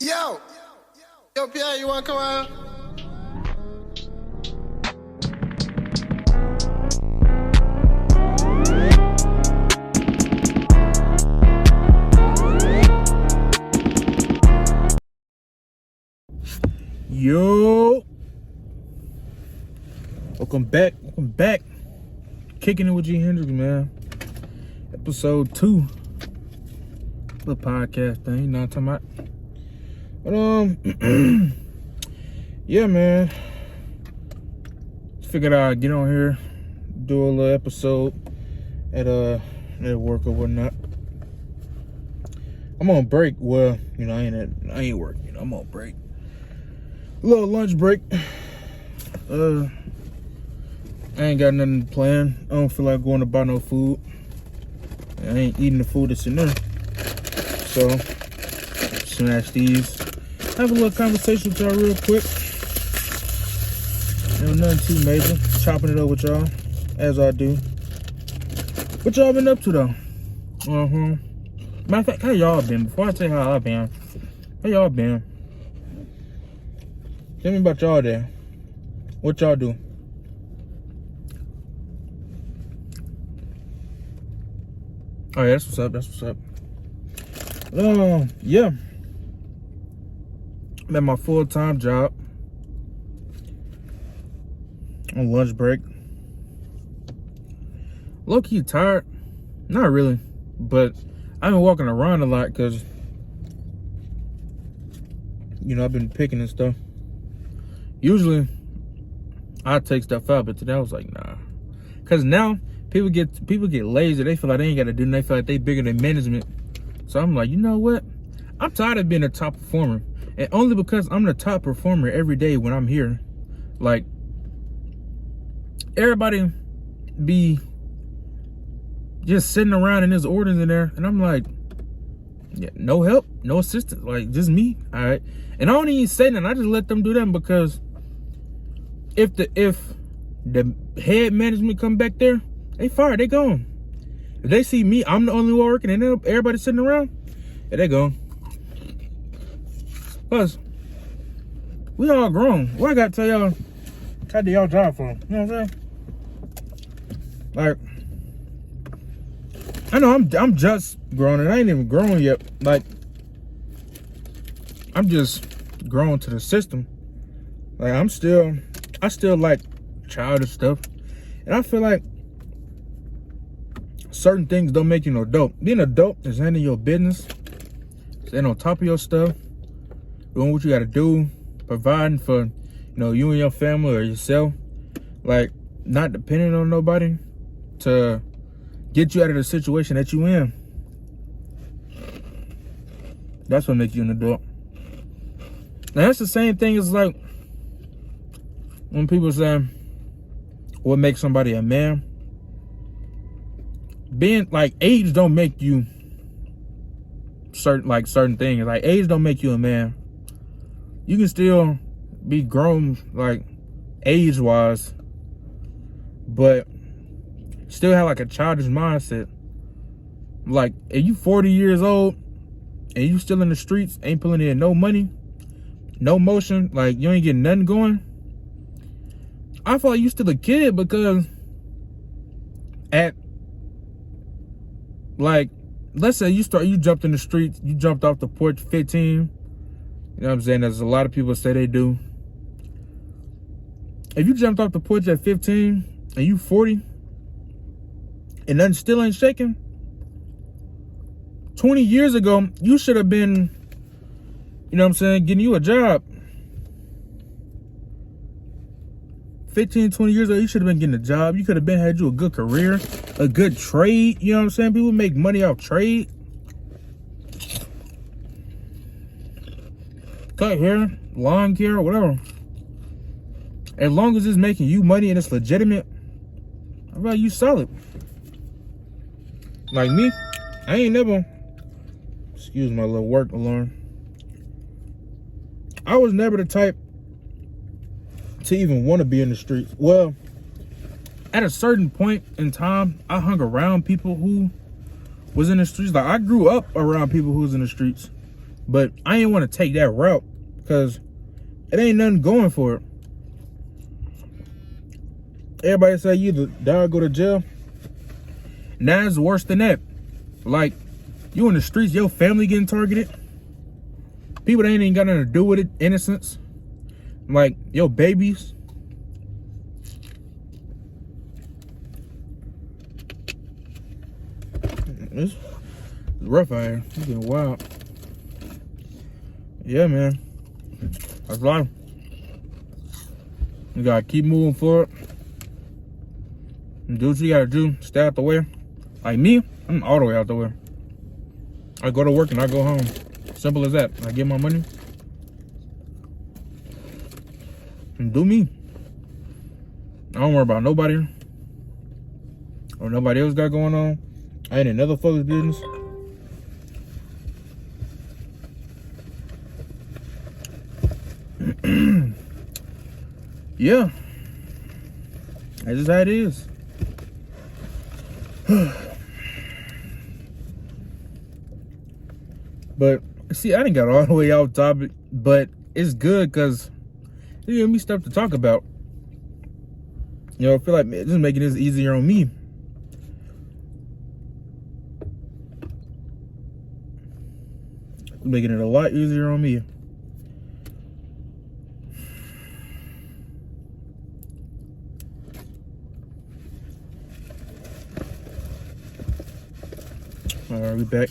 Yo, Pierre, you wanna come around? Yo, welcome back. Kicking it with Glizz Hendrix, man. Episode 2. The podcast thing, you know what I'm talking about? Yeah, man. Figured I'd get on here, do a little episode at work or whatnot. I'm on break. Well, you know, I ain't working. You know, I'm on break. A little lunch break. I ain't got nothing planned. I don't feel like going to buy no food. I ain't eating the food that's in there. So, smash these. Have a little conversation with y'all real quick. You know, nothing too major. Chopping it up with y'all, as I do. What y'all been up to, though? Matter of fact, how y'all been? Before I tell you how I've been, how y'all been? Tell me about y'all there. What y'all do? Oh, yeah, that's what's up. Yeah. I'm at my full-time job. On lunch break. Low-key tired. Not really. But I've been walking around a lot because, you know, I've been picking and stuff. Usually, I take stuff out, but today I was like, nah. Cause now people get lazy. They feel like they ain't gotta do nothing. They feel like they bigger than management. So I'm like, you know what? I'm tired of being a top performer, and only because I'm the top performer every day when I'm here. Like, everybody be just sitting around and there's orders in there, and I'm like, yeah, no help, no assistance, like just me. All right, and I don't even say nothing. I just let them do that because if the head management come back there, they fired, they gone. If they see me, I'm the only one working, and everybody sitting around, yeah, they gone. Plus, we all grown. What I gotta tell y'all, how do y'all job for? You know what I'm saying? Like, I know I'm just grown, and I ain't even grown yet. Like, I'm just grown to the system. Like, I still like childish stuff, and I feel like certain things don't make you no dope. Being a dope is handling your business, staying on top of your stuff, doing what you got to do, providing for, you know, you and your family or yourself. Like, not depending on nobody to get you out of the situation that you in. That's what makes you an adult. Now, that's the same thing as like when people say, what makes somebody a man? Being like, age don't make you certain things. Like, age don't make you a man. You can still be grown, like, age wise, but still have like a childish mindset. Like, if you 40 years old and you still in the streets, ain't pulling in no money, no motion, like you ain't getting nothing going, I feel like you still a kid. Because at, like, let's say you jumped in the streets, you jumped off the porch 15. You know what I'm saying? There's a lot of people say they do. If you jumped off the porch at 15 and you 40 and nothing still ain't shaking, 20 years ago, you should have been, you know what I'm saying, getting you a job. 15, 20 years ago, you should have been getting a job. You could have been had you a good career, a good trade. You know what I'm saying? People make money off trade. Cut hair, lawn care, whatever. As long as it's making you money and it's legitimate, I feel like you solid. Like me, I ain't never, excuse my little work alarm, I was never the type to even want to be in the streets. Well, at a certain point in time, I hung around people who was in the streets. Like, I grew up around people who was in the streets. But I ain't want to take that route because it ain't nothing going for it. Everybody say you either die or go to jail. Now it's worse than that. Like, you in the streets, your family getting targeted. People that ain't even got nothing to do with it, innocents. Like, your babies. It's rough out here. It's getting wild. Yeah, man. That's life. You gotta keep moving forward. And do what you gotta do. Stay out the way. Like me, I'm all the way out the way. I go to work and I go home. Simple as that. I get my money. And do me. I don't worry about nobody. Or nobody else got going on. I ain't in another fucker's business. Yeah. That's just how it is. But see, I didn't get all the way off topic, but it's good because it gives me stuff to talk about. You know, I feel like this is making this easier on me. Making it a lot easier on me. All right, we back.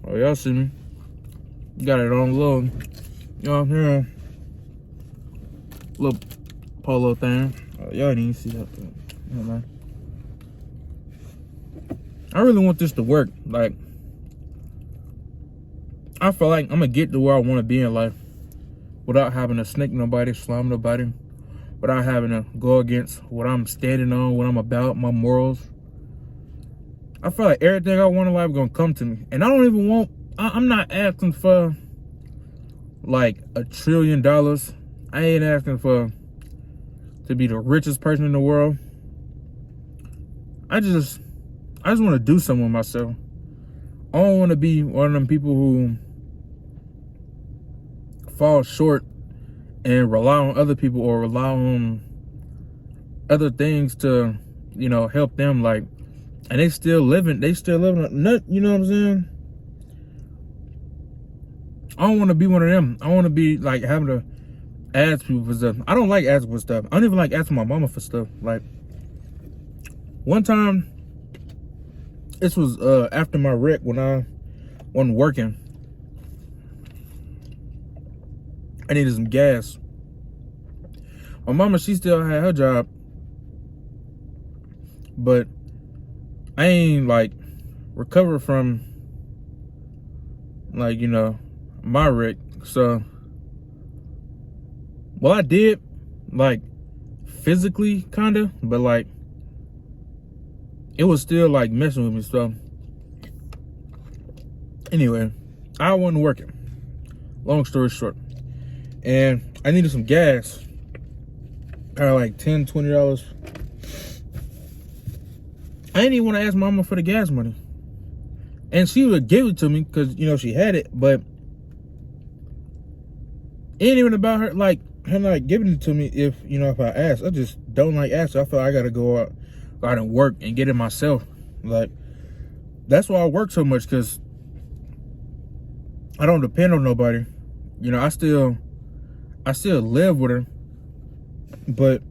Oh, y'all see me? Got it on low. You know, here. Little polo thing. Oh, y'all didn't even see that thing. Never mind. I really want this to work. Like, I feel like I'm gonna get to where I want to be in life without having to snake nobody, slime nobody, without having to go against what I'm standing on, what I'm about, my morals. I feel like everything I want in life is gonna come to me. And I don't even want, I'm not asking for like $1 trillion. I ain't asking for to be the richest person in the world. I just want to do something with myself. I don't want to be one of them people who fall short and rely on other people or rely on other things to, you know, help them. Like, and they still living nut, you know what I'm saying? I don't want to be one of them. I want to be like having to ask people for stuff. I don't like asking for stuff. I don't even like asking my mama for stuff. Like, one time, this was after my wreck when I wasn't working. I needed some gas. My mama, she still had her job, but I ain't like recovered from like, you know, my wreck. So, well, I did like physically kinda, but like it was still like messing with me. So anyway, I wasn't working, long story short, and I needed some gas. I had like $10-20. I didn't even want to ask mama for the gas money, and she would give it to me because, you know, she had it, but it ain't even about her like her not giving it to me. If, you know, if I ask, I just don't like asking. I feel like I gotta go out and work and get it myself. Like, that's why I work so much, because I don't depend on nobody. You know, I still live with her, but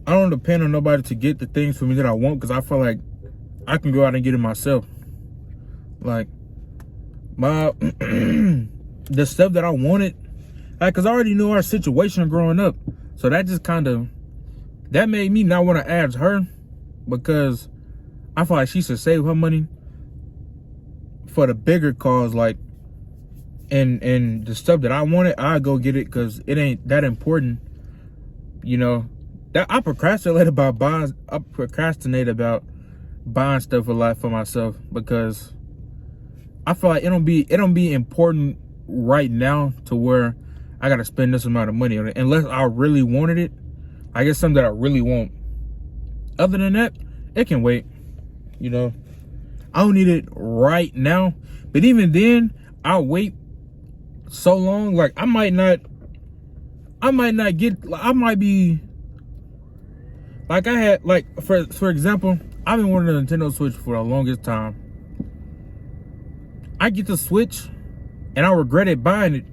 I don't depend on nobody to get the things for me that I want, because I feel like I can go out and get it myself. Like, my the stuff that I wanted, like, because I already knew our situation growing up, so that just kind of, that made me not want to ask her, because I feel like she should save her money for the bigger cause. Like, and the stuff that I wanted, I go get it, because it ain't that important. You know, that I procrastinate about buying stuff a lot for myself, because I feel like it don't be important right now to where I gotta spend this amount of money on it, unless I really wanted it. I guess something that I really want. Other than that, it can wait. You know, I don't need it right now. But even then, I'll wait so long. Like I might be like I had like for example, I've been wanting a Nintendo Switch for the longest time. I get the Switch and I regretted buying it.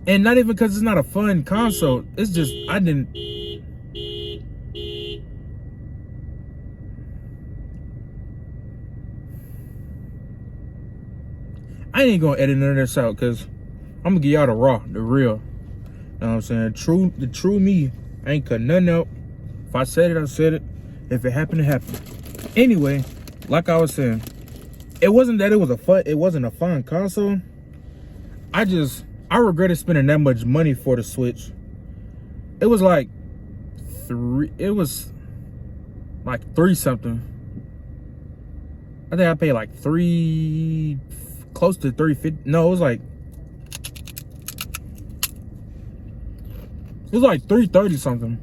And not even because it's not a fun console. It's just I ain't gonna edit none of this out because I'm gonna give y'all the raw, the real. You know what I'm saying? The true me. I ain't cut nothing out. If I said it, I said it. If it happened, it happened. Anyway, like I was saying, it wasn't that it wasn't a fun console. I regretted spending that much money for the Switch. It was like three something. I think I paid like close to $350. No, it was like $330 something.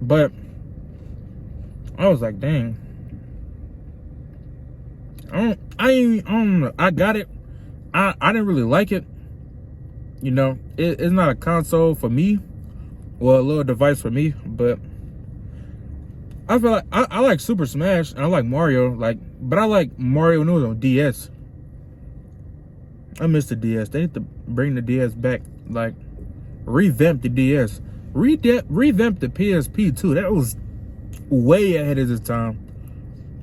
But I was like, dang. I don't know. I got it. I didn't really like it. You know, it's not a console for me. Well, a little device for me, but I feel like I like Super Smash and I like Mario, but I like Mario when it was on DS. I miss the DS. They need to bring the DS back, like revamp the DS. Revamp the PSP too. That was way ahead of its time.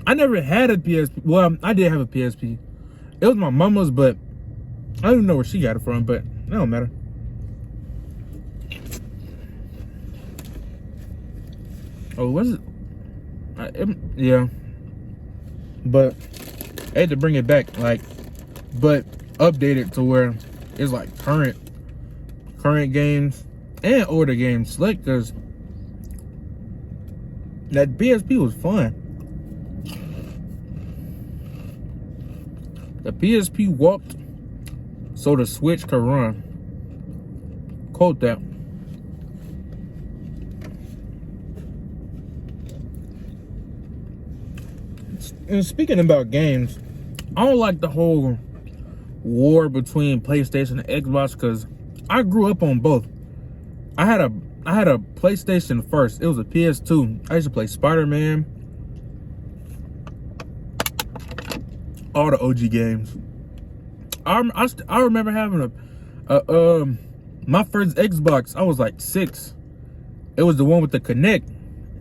I never had a PSP. Well, I did have a PSP. It was my mama's, but I don't even know where she got it from, but it don't matter. Oh, was it? Yeah. But I had to bring it back, but update it to where it's like current games and older games. Like, cause that PSP was fun. The PSP walked so the Switch could run. Quote that. And speaking about games, I don't like the whole war between PlayStation and Xbox because I grew up on both. I had a PlayStation first. It was a PS2. I used to play Spider-Man. All the OG games. I remember having my first Xbox. I was like 6. It was the one with the Connect,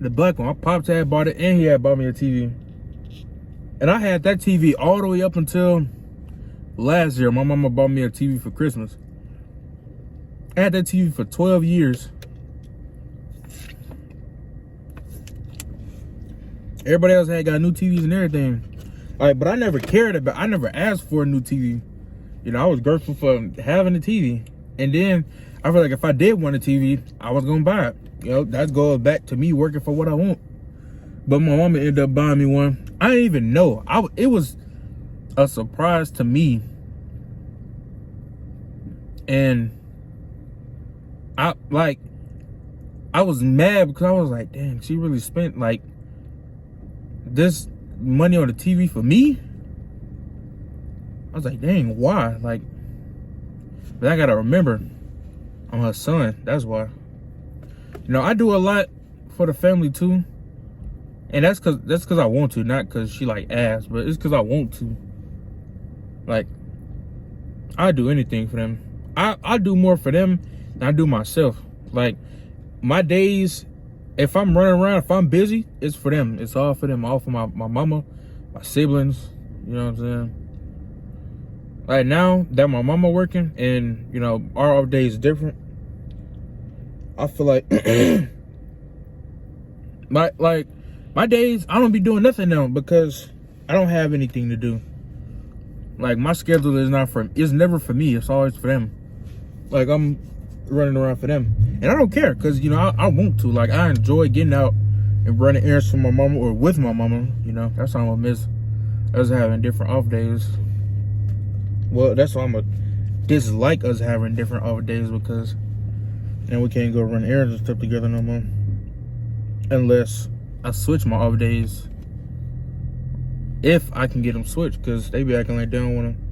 the black one. My pops had bought it, and he had bought me a TV. And I had that TV all the way up until last year. My mama bought me a TV for Christmas. I had that TV for 12 years. Everybody else had got new TVs and everything. All right, but I never I never asked for a new TV. You know, I was grateful for having a TV. And then I feel like if I did want a TV, I was gonna buy it. You know, that goes back to me working for what I want. But my mama ended up buying me one. I didn't even know. It was a surprise to me. And I was mad because I was like, dang, she really spent like this money on the TV for me. I was like, dang, why? Like, but I gotta remember, I'm her son. That's why. You know, I do a lot for the family too. And that's cause I want to, not cause she like asked, but it's cause I want to. Like, I do anything for them. I do more for them than I do myself. Like, my days, if I'm running around, if I'm busy, it's for them. It's all for them. All for my mama, my siblings. You know what I'm saying? Like, now that my mama working and, you know, our day is different, I feel like my days, I don't be doing nothing now because I don't have anything to do. Like, my schedule is never for me. It's always for them. Like, I'm running around for them. And I don't care because, you know, I want to. Like, I enjoy getting out and running errands for my mama or with my mama. You know, that's how I miss us having different off days. Well, that's why I'm going to dislike us having different off days because then we can't go run errands and stuff together no more. Unless I switch my off days. If I can get them switched, because they be acting like they don't want to,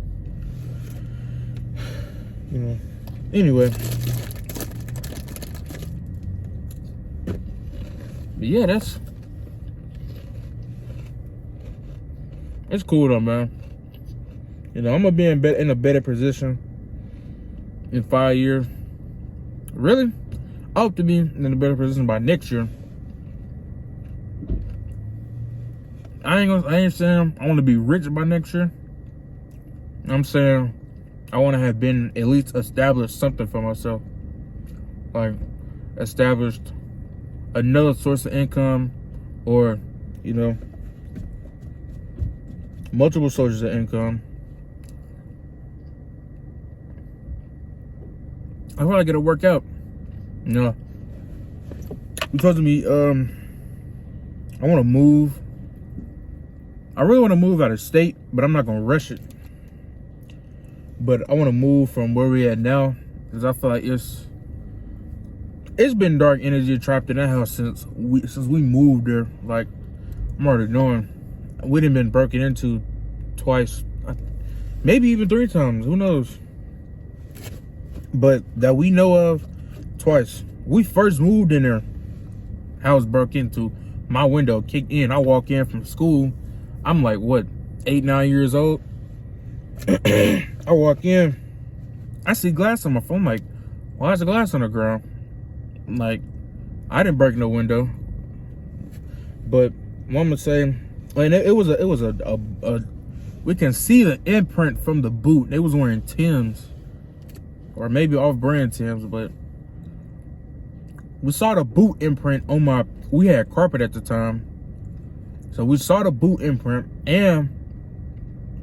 you know. Anyway. But yeah, it's cool though, man. You know, I'm gonna be in a better position in 5 years. Really? I hope to be in a better position by next year. I ain't saying I want to be rich by next year. I'm saying I want to have been at least established something for myself. Like, established another source of income, or, you know, multiple sources of income. I probably gotta work out. You know, you told me, I want to move. I really want to move out of state, but I'm not gonna rush it. But I want to move from where we at now, because I feel like it's been dark energy trapped in that house since we moved there. Like, I'm already knowing we done been broken into twice, maybe even 3 times. Who knows? But that we know of, twice. We first moved in there, house broke into. My window kicked in. I walk in from school. I'm like, what, 8, 9 years old? I walk in. I see glass on my phone. I'm like, why is the glass on the ground? I'm like, I didn't break no window. But mama say, and it was a we can see the imprint from the boot. They was wearing Timbs, or maybe off-brand Timbs, but we saw the boot imprint on we had carpet at the time. So we saw the boot imprint, and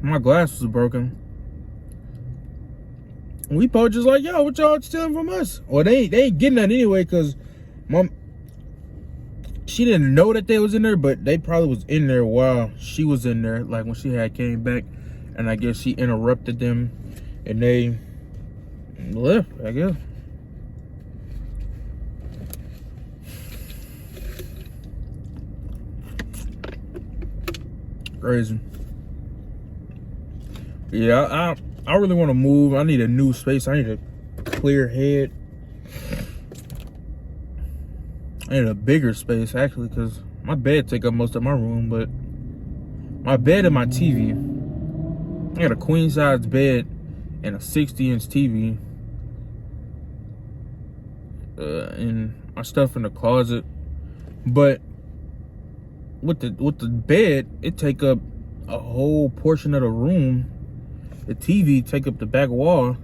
my glass was broken. We both just like, yo, what y'all stealing from us? Well, they ain't getting that anyway, because she didn't know that they was in there, but they probably was in there while she was in there, like when she had came back, and I guess she interrupted them, and they left, I guess. Crazy. Yeah, I really want to move. I need a new space. I need a clear head. I need a bigger space, actually, because my bed take up most of my room, but my bed and my TV. I got a queen size bed and a 60-inch TV. And my stuff in the closet. But with the bed, it take up a whole portion of the room. The TV take up the back wall.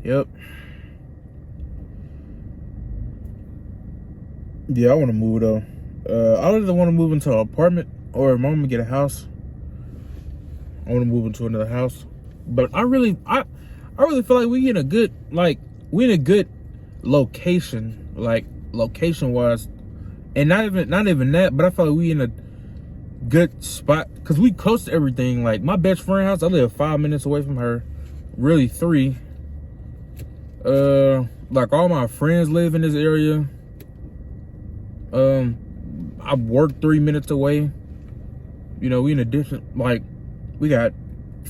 Yep. Yeah, I want to move though. I either want to move into an apartment, or if my mama get a house, I want to move into another house. But I really feel like we in a good location, like location wise, and not even that. But I feel like we in a good spot because we close to everything. Like my best friend house, I live 5 minutes away from her, really 3. Like all my friends live in this area. I work 3 minutes away. You know, we in a different, like, we got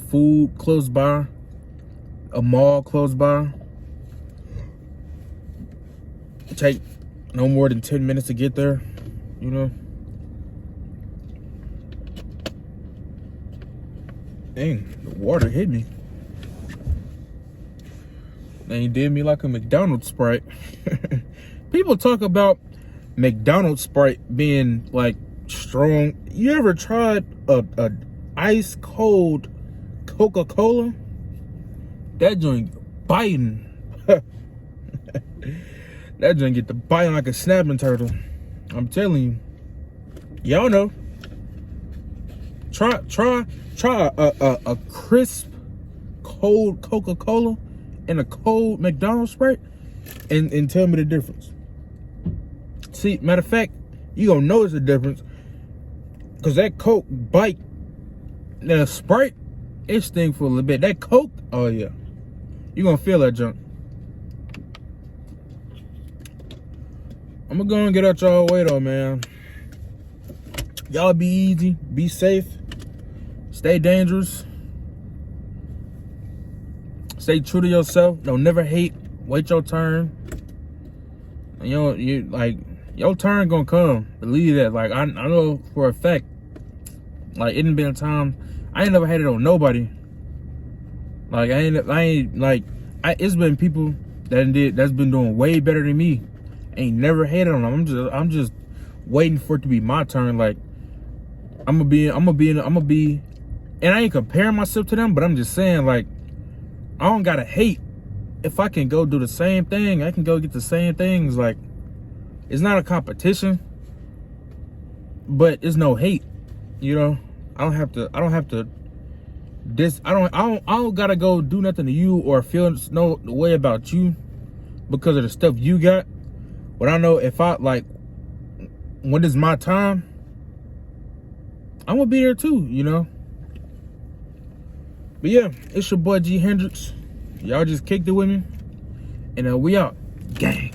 food close by, a mall close by. Take no more than 10 minutes to get there, you know. Dang, the water hit me. They did me like a McDonald's Sprite. People talk about McDonald's Sprite being like strong. You ever tried a ice cold Coca-Cola? That joint biting. That joint get to biting like a snapping turtle. I'm telling you. Y'all know. Try a crisp cold Coca-Cola and a cold McDonald's Sprite and tell me the difference. See, matter of fact, you gonna notice the difference Cause that Coke bite, the Sprite, it sting for a little bit. That Coke, oh yeah, you gonna feel that junk. I'm gonna go and get out y'all way though, man. Y'all be easy, be safe, stay dangerous, stay true to yourself. Don't never hate. Wait your turn. And you like your turn gonna come. Believe that. Like I know for a fact. Like it done been a time I ain't never hated on nobody. Like it's been people that's been doing way better than me. Ain't never hated on them. I'm just waiting for it to be my turn. Like I'm gonna be, and I ain't comparing myself to them, but I'm just saying, like, I don't gotta hate. If I can go do the same thing, I can go get the same things. Like, it's not a competition, but it's no hate. You know, I don't have to. I don't gotta go do nothing to you or feel no way about you because of the stuff you got. But I know if I like, when it's my time, I'm gonna be there too, you know. But yeah, it's your boy G Hendrix. Y'all just kicked it with me, and we out, gang.